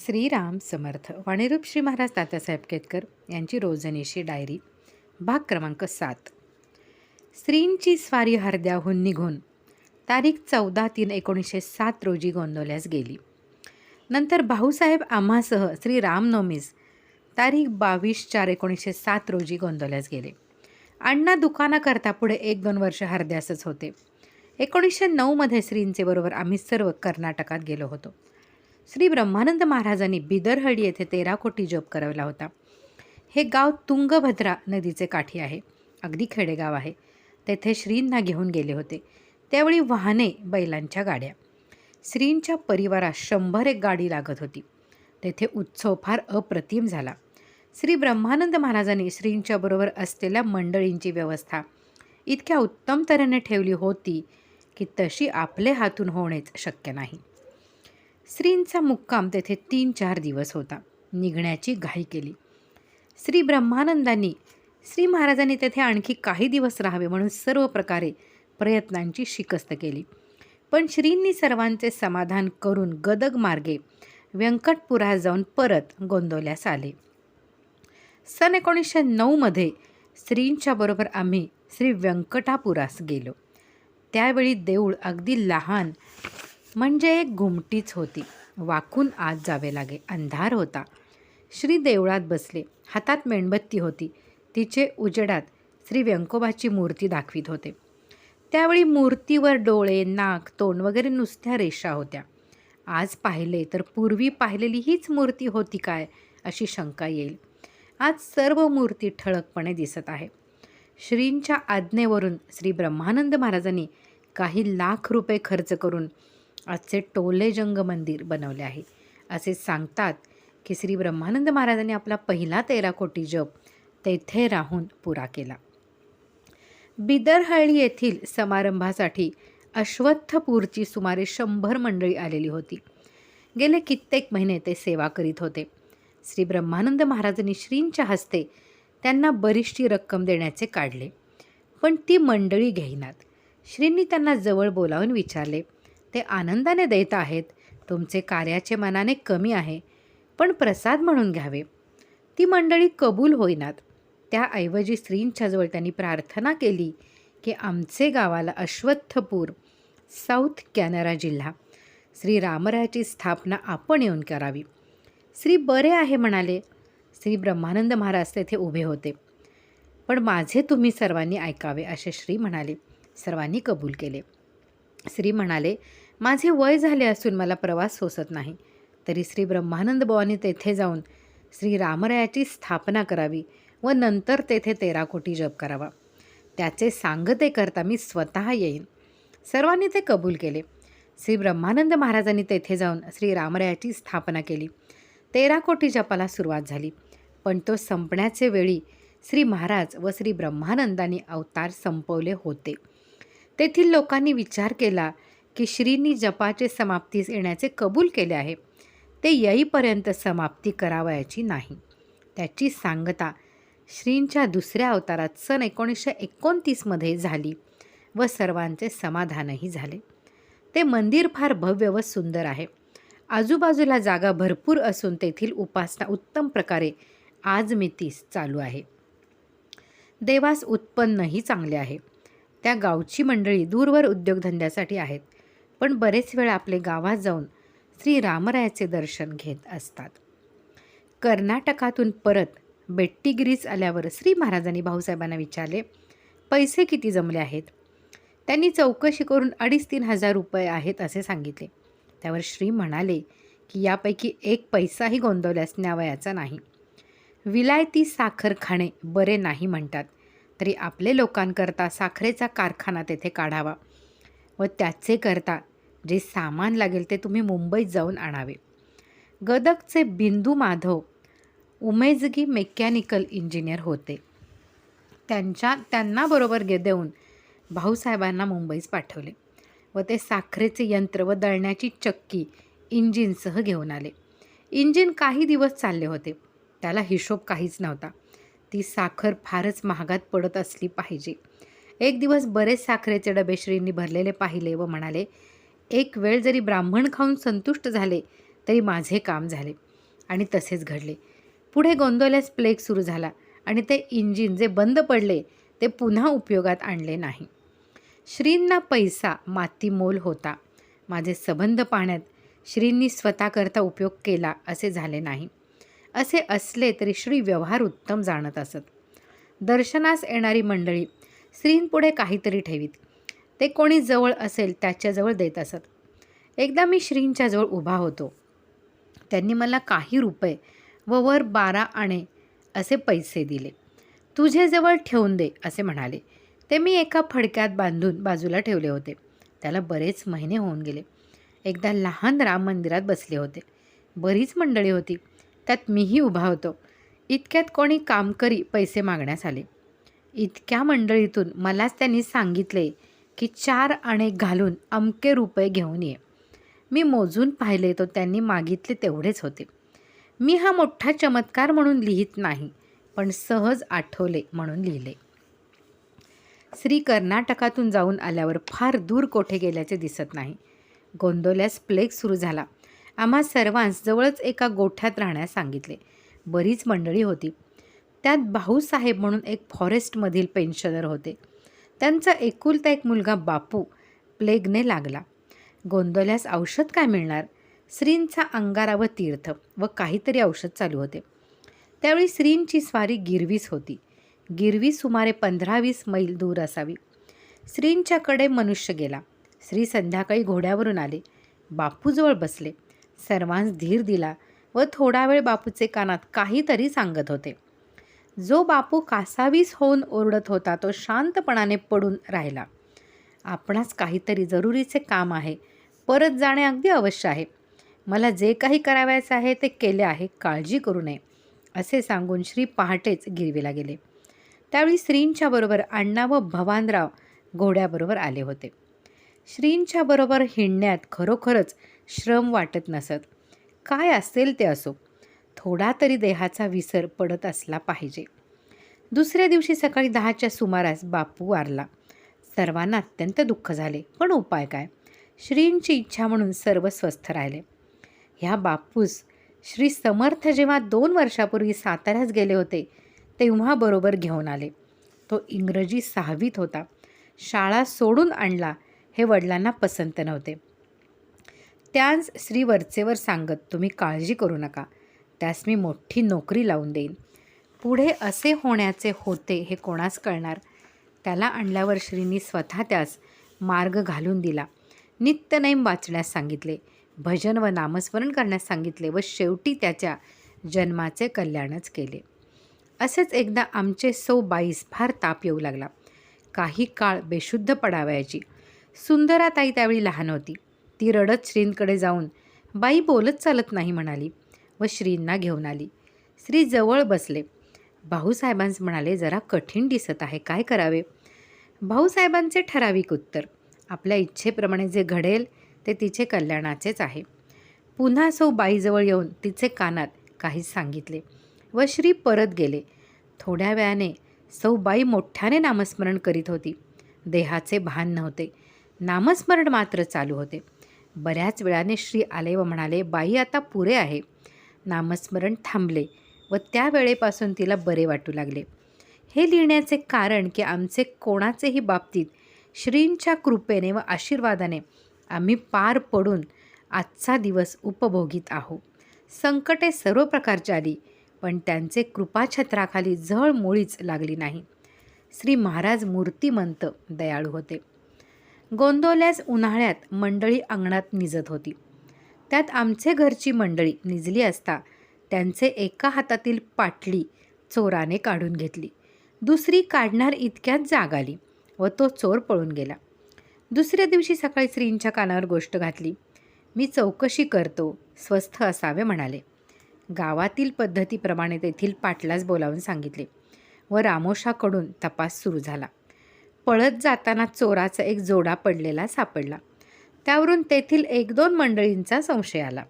श्रीराम समर्थ. वाणीरूप श्री महाराज तात्यासाहेब केतकर यांची रोजनिशी डायरी, भाग क्रमांक 7. श्रींची स्वारी हरद्याहून निघून तारीख 14/3/1907 रोजी गोंदवल्यास गेली. नंतर भाऊसाहेब आम्हासह श्री रामनवमीस तारीख 22/4/1907 रोजी गोंदवल्यास गेले. अण्णा दुकानाकरता पुढे 1-2 वर्ष हरद्यासच होते. 1909 श्रींचे बरोबर आम्ही सर्व कर्नाटकात गेलो होतो. श्री ब्रह्मानंद महाराजांनी बिदरहळ्ळी येथे 13 कोटी जप करवला होता. हे गाव तुंगभद्रा नदीचे काठी आहे. अगदी खेडेगाव आहे. तेथे श्रींना घेऊन गेले होते. त्यावेळी वाहने, बैलांच्या गाड्या. श्रींच्या परिवारात 100 गाडी लागत होती. तेथे उत्सव फार अप्रतिम झाला. श्री ब्रह्मानंद महाराजांनी श्रींच्या बरोबर असलेल्या मंडळींची व्यवस्था इतक्या उत्तम तऱ्हेने ठेवली होती की तशी आपले हातून होणेच शक्य नाही. श्रींचा मुक्काम तेथे 3-4 दिवस होता. निघण्याची घाई केली. श्री ब्रह्मानंदांनी श्री महाराजांनी तेथे आणखी काही दिवस राहावे म्हणून सर्व प्रकारे प्रयत्नांची शिकस्त केली. पण श्रींनी सर्वांचे समाधान करून गदग मार्गे व्यंकटपुरात जाऊन परत गोंदवल्यास आले. सन 1909 श्रींच्या बरोबर आम्ही श्री व्यंकटापुरास गेलो. त्यावेळी देऊळ अगदी लहान, म्हणजे एक घुमटीच होती. वाकून आत जावे लागे. अंधार होता. श्री देवळात बसले. हातात मेणबत्ती होती. तिचे उजेडात श्री व्यंकोबाची मूर्ती दाखवित होते. त्यावेळी मूर्तीवर डोळे, नाक, तोंड वगैरे नुसत्या रेषा होत्या. आज पाहिले तर पूर्वी पाहिलेली हीच मूर्ती होती काय अशी शंका येईल. आज सर्व मूर्ती ठळकपणे दिसत आहे. श्रींच्या आज्ञेवरून श्री ब्रह्मानंद महाराजांनी काही लाख रुपये खर्च करून आजचे टोलेजंग मंदिर बनवले आहे. असे सांगतात की श्री ब्रह्मानंद महाराजांनी आपला पहिला 13 कोटी जप तेथे राहून पुरा केला. बिदरहळ्ळी येथील समारंभासाठी अश्वत्थपूरची सुमारे 100 मंडळी आलेली होती. गेले कित्येक महिने ते सेवा करीत होते. श्री ब्रह्मानंद महाराजांनी श्रींच्या हस्ते त्यांना बरीचशी रक्कम देण्याचे काढले, पण ती मंडळी घेईनात. श्रींनी त्यांना जवळ बोलावून विचारले. ते आनंदाने देत आहेत. तुमचे कार्याचे मनाने कमी आहे, पण प्रसाद म्हणून घ्यावे. ती मंडळी कबूल होईनात. त्याऐवजी श्रींच्याजवळ त्यांनी प्रार्थना केली की आमचे गावाला अश्वत्थपूर, साऊथ कॅनरा जिल्हा, श्री रामरायाची स्थापना आपण येऊन करावी. श्री बरे आहे म्हणाले. श्री ब्रह्मानंद महाराज तेथे उभे होते. पण माझे तुम्ही सर्वांनी ऐकावे असे श्री म्हणाले. सर्वांनी कबूल केले. श्री म्हणाले, माझे वय झाले असून मला प्रवास सोसत नाही. तरी श्री ब्रह्मानंद बुवांनी तेथे जाऊन श्री रामरायाची स्थापना करावी व नंतर तेथे 13 कोटी जप करावा. त्याचे सांगते करता मी स्वतः येईन. सर्वांनी ते कबूल केले. श्री ब्रह्मानंद महाराजांनी तेथे जाऊन श्री रामरायाची स्थापना केली. 13 कोटी जपाला सुरुवात झाली. पण तो संपण्याचे वेळी श्री महाराज व श्री ब्रह्मानंदांनी अवतार संपवले होते. तेथील लोकांनी विचार केला की श्रींनी जपाचे समाप्तीस येण्याचे कबूल केले आहे. ते येईपर्यंत समाप्ती करावयाची नाही. त्याची सांगता श्रींच्या दुसऱ्या अवतारात सन 1929 झाली व सर्वांचे समाधानही झाले. ते मंदिर फार भव्य व सुंदर आहे. आजूबाजूला जागा भरपूर असून तेथील उपासना उत्तम प्रकारे आजमितीस चालू आहे. देवास उत्पन्नही चांगले आहे. त्या गावची मंडळी दूरवर उद्योगधंद्यासाठी आहेत, पण बरेच वेळ आपले गावात जाऊन श्री रामरायाचे दर्शन घेत असतात. कर्नाटकातून परत बेट्टीगिरीस आल्यावर श्री महाराजांनी भाऊसाहेबांना विचारले, पैसे किती जमले आहेत? त्यांनी चौकशी करून 2,500-3 हजार रुपये आहेत असे सांगितले. त्यावर श्री म्हणाले की यापैकी 1 पैसाही गोंदवल्यास न्यावयाचा नाही. विलायती साखर खाणे बरे नाही म्हणतात, तरी आपले लोकांकरता साखरेचा कारखाना तेथे काढावा व त्याचे करता जे सामान लागेल ते तुम्ही मुंबईत जाऊन आणावे. गदगचे बिंदू माधव उमेजगी मेकॅनिकल इंजिनियर होते. त्यांना बरोबर देऊन भाऊसाहेबांना मुंबईस पाठवले व ते साखरेचे यंत्र व दळण्याची चक्की इंजिनसह घेऊन आले. इंजिन काही दिवस चालले होते. त्याला हिशोब काहीच नव्हता. ती साखर फारच महागात पडत असली पाहिजे. एक दिवस बरेच साखरेचे डबे श्रींनी भरलेले पाहिले व म्हणाले, एक वेळ जरी ब्राह्मण खाऊन संतुष्ट झाले तरी माझे काम झाले. आणि तसेच घडले. पुढे गोंदवल्यास प्लेग सुरू झाला आणि ते इंजिन जे बंद पडले ते पुन्हा उपयोगात आणले नाही. श्रींना पैसा मातीमोल होता. माझे संबंध पाहण्यात श्रींनी स्वतःकरता उपयोग केला असे झाले नाही. असे असले तरी श्री व्यवहार उत्तम जाणत असत. दर्शनास येणारी मंडळी श्रींपुढे काहीतरी ठेवीत. ते कोणी जवळ असेल त्याच्याजवळ देत असत. एकदा मी श्रींच्याजवळ उभा होतो. त्यांनी मला काही रुपये व वर 12 आणे असे पैसे दिले. तुझे जवळ ठेवून दे असे म्हणाले. ते मी एका फडक्यात बांधून बाजूला ठेवले होते. त्याला बरेच महिने होऊन गेले. एकदा लहान राम मंदिरात बसले होते. बरीच मंडळी होती. त्यात मीही उभा होतो. इतक्यात कोणी कामकरी पैसे मागण्यास आले. इतक्या मंडळीतून मलाच त्यांनी सांगितले की 4 आणे घालून अमके रुपये घेऊन ये. मी मोजून पाहिले तो त्यांनी मागितले तेवढेच होते. मी हा मोठा चमत्कार म्हणून लिहित नाही, पण सहज आठवले म्हणून लिहिले. श्री कर्नाटकातून जाऊन आल्यावर फार दूर कोठे गेल्याचे दिसत नाही. गोंदवल्यास प्लेग सुरू झाला. आम्हा सर्वांस जवळच एका गोठ्यात राहण्यास सांगितले. बरीच मंडळी होती. त्यात भाऊसाहेब म्हणून एक फॉरेस्टमधील पेन्शनर होते. त्यांचा एकुलता एक मुलगा बापू प्लेगने लागला. गोंदवल्यास औषध काय मिळणार? श्रींचा अंगारा व तीर्थ व काहीतरी औषध चालू होते. त्यावेळी श्रींची स्वारी गिरवीस होती. गिरवी सुमारे 15-20 मैल दूर असावी. श्रींच्याकडे मनुष्य गेला. श्री संध्याकाळी घोड्यावरून आले. बापूजवळ बसले. सर्वांस धीर दिला व थोडा वेळ बापूचे कानात काहीतरी सांगत होते. जो बापू कासावीस होऊन ओरडत होता तो शांतपणाने पडून राहिला. आपणास काहीतरी जरुरीचे काम आहे. परत जाणे अगदी अवश्य आहे. मला जे काही करावयाचे आहे ते केले आहे. काळजी करू नये असे सांगून श्री पहाटेच गिरवीला गेले. त्यावेळी श्रींच्या बरोबर अण्णा व भवानराव घोड्याबरोबर आले होते. श्रींच्या बरोबर हिंडण्यात खरोखरच श्रम वाटत नसत. काय असेल ते असो, थोडा तरी देहाचा विसर पडत असला पाहिजे. दुसऱ्या दिवशी सकाळी 10च्या सुमारास बापू वारला. सर्वांना अत्यंत दुःख झाले, पण उपाय काय? श्रींची इच्छा म्हणून सर्व स्वस्थ राहिले. ह्या बापूस श्री समर्थ जेव्हा 2 वर्षापूर्वी साताऱ्यास गेले होते तेव्हा बरोबर घेऊन आले. तो इंग्रजी 6वीत होता. शाळा सोडून आणला हे वडिलांना पसंत नव्हते. त्याच श्री वरचेवर सांगत, तुम्ही काळजी करू नका, त्यास मी मोठी नोकरी लावून देईन. पुढे असे होण्याचे होते हे कोणास कळणार? त्याला आणल्यावर श्रींनी स्वतः त्यास मार्ग घालून दिला. नित्यनेम वाचण्यास सांगितले, भजन व नामस्मरण करण्यास सांगितले व शेवटी त्याच्या जन्माचे कल्याणच केले. असेच एकदा आमचे सौ बाईस फार ताप येऊ लागला. काही काळ बेशुद्ध पडावयाची. सुंदराताई त्यावेळी लहान होती. ती रडत श्रींकडे जाऊन, बाई बोलत चालत नाही म्हणाली व श्रींना घेऊन आली. श्री जवळ बसले. भाऊसाहेबांस म्हणाले, जरा कठीण दिसत आहे, काय करावे? भाऊसाहेबांचे ठराविक उत्तर, आपल्या इच्छेप्रमाणे जे घडेल ते तिचे कल्याणाचेच आहे. पुन्हा सौ बाईजवळ येऊन तिचे कानात काही सांगितले व श्री परत गेले. थोड्या वेळाने सौ बाई मोठ्याने नामस्मरण करीत होती. देहाचे भान नव्हते, नामस्मरण मात्र चालू होते. बऱ्याच वेळाने श्री आले व म्हणाले, बाई आता पुरे आहे. नामस्मरण थांबले व त्या वेळेपासून तिला बरे वाटू लागले. हे लिहिण्याचे कारण की आमचे कोणाचेही बाबतीत श्रींच्या कृपेने व आशीर्वादाने आम्ही पार पडून आजचा दिवस उपभोगीत आहो. संकटे सर्व प्रकारची आली, पण त्यांचे कृपाछत्राखाली झळ मुळीच लागली नाही. श्री महाराज मूर्तिमंत दयाळू होते. गोंदवल्यास उन्हाळ्यात मंडळी अंगणात निजत होती. त्यात आमचे घरची मंडळी निजली असता त्यांचे एका हातातील पाटली चोराने काढून घेतली. दुसरी काढणार इतक्यात जाग आली व तो चोर पळून गेला. दुसऱ्या दिवशी सकाळी श्रींच्या कानावर गोष्ट घातली. मी चौकशी करतो, स्वस्थ असावे म्हणाले. गावातील पद्धतीप्रमाणे तेथील पाटलास बोलावून सांगितले व रामोशाकडून तपास सुरू झाला. पळत जाताना चोराचा एक जोडा पडलेला सापडला. त्यावरून तेथील 1-2 मंडळींचा संशय आला.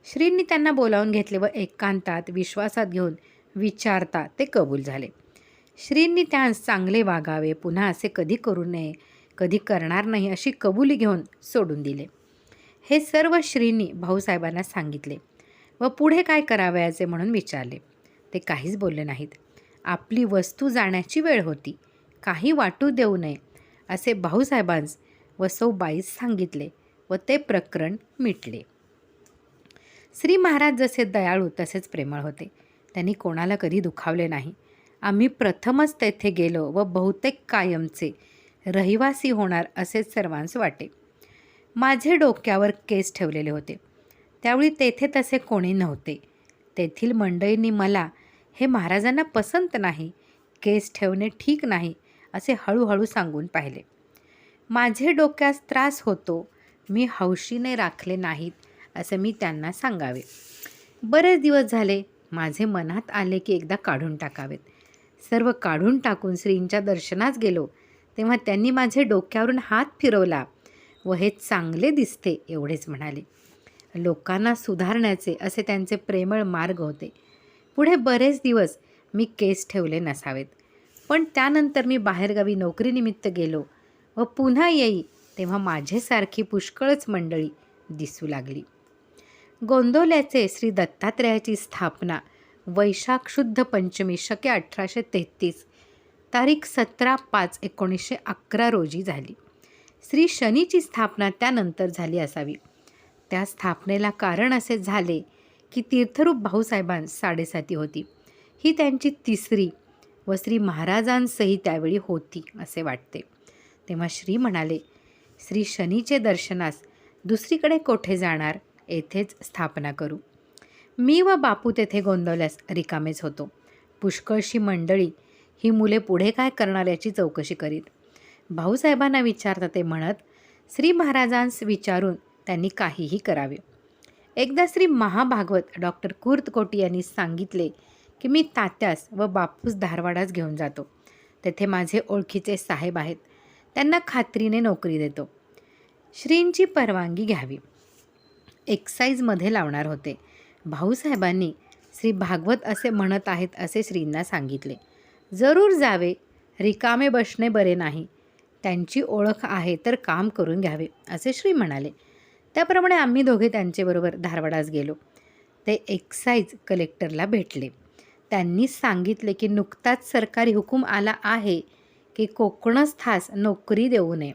श्रींनी त्यांना बोलावून घेतले व एकांतात विश्वासात घेऊन विचारता ते कबूल झाले. श्रींनी त्यांस चांगले वागावे, पुन्हा असे कधी करू नये, कधी करणार नाही अशी कबुली घेऊन सोडून दिले. हे सर्व श्रींनी भाऊसाहेबांना सांगितले. व पुढे काय करावयाचे म्हणून विचारले. ते काहीच बोलले नाहीत. आपली वस्तू जाण्याची वेळ होती, काही वाटू देऊ नये असे भाऊसाहेबांस व सौबाईस सांगितले व ते प्रकरण मिटले. श्री महाराज जसे दयाळू तसेच प्रेमळ होते. त्यांनी कोणाला कधी दुखावले नाही. आम्ही प्रथमच तेथे गेलो व बहुतेक कायमचे रहिवासी होणार असेच सर्वांस वाटे. माझे डोक्यावर केस ठेवलेले होते. त्यावेळी तेथे तसे कोणी नव्हते. तेथील मंडळींनी मला हे महाराजांना पसंत नाही, केस ठेवणे ठीक नाही असे हळूहळू सांगून पाहिले. माझे डोक्यास त्रास होतो, मी हौशीने राखले नाहीत असे मी त्यांना सांगावे. बरेच दिवस झाले. माझे मनात आले की एकदा काढून टाकावेत. सर्व काढून टाकून श्रींच्या दर्शनास गेलो तेव्हा त्यांनी माझे डोक्यावरून हात फिरवला व हे चांगले दिसते एवढेच म्हणाले. लोकांना सुधारण्याचे असे त्यांचे प्रेमळ मार्ग होते. पुढे बरेच दिवस मी केस ठेवले नसावेत, पण त्यानंतर मी बाहेरगावी नोकरीनिमित्त गेलो व पुन्हा येई तेव्हा माझ्यासारखी पुष्कळच मंडळी दिसू लागली. गोंदवल्याचे श्री दत्तात्रेयाची स्थापना वैशाख शुद्ध पंचमी शके 1833 तारीख 17/5/1911 रोजी झाली. श्री शनीची स्थापना त्यानंतर झाली असावी. त्या स्थापनेला कारण असे झाले की तीर्थरूप भाऊसाहेबांस 7.5 होती. ही त्यांची 3री व श्री महाराजांसही त्यावेळी होती असे वाटते. तेव्हा श्री म्हणाले, श्री शनीचे दर्शनास दुसरीकडे कोठे जाणार, येथेच स्थापना करू. मी व बापू तेथे गोंदवल्यास रिकामेच होतो. पुष्कळशी मंडळी ही मुले पुढे काय करणार याची चौकशी करीत. भाऊसाहेबांना विचारता ते म्हणत, श्री महाराजांस विचारून त्यांनी काहीही करावे. एकदा श्री महाभागवत डॉक्टर कुर्तकोटी यांनी सांगितले की मी तात्यास व बापूस धारवाडास घेऊन जातो. तेथे माझे ओळखीचे साहेब आहेत, त्यांना खात्रीने नोकरी देतो. श्रींची परवानगी घ्यावी. एक्साईजमध्ये लावणार होते. भाऊसाहेबांनी श्री भागवत असे म्हणत आहेत असे श्रींना सांगितले. जरूर जावे, रिकामे बसणे बरे नाही. त्यांची ओळख आहे तर काम करून घ्यावे असे श्री म्हणाले. त्याप्रमाणे आम्ही दोघे त्यांच्याबरोबर धारवाडास गेलो. ते एक्साईज कलेक्टरला भेटले. त्यांनी सांगितले की नुकताच सरकारी हुकूम आला आहे की कोकणस्थास नोकरी देऊ नये.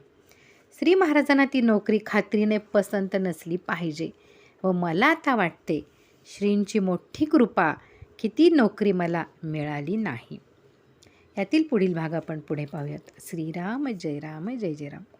श्री महाराजांना ती नोकरी खात्रीने पसंत नसली पाहिजे व मला आता वाटते श्रींची मोठी कृपा की ती नोकरी मला मिळाली नाही. यातील पुढील भाग आपण पुढे पाहूयात. श्रीराम जय राम जय जय राम.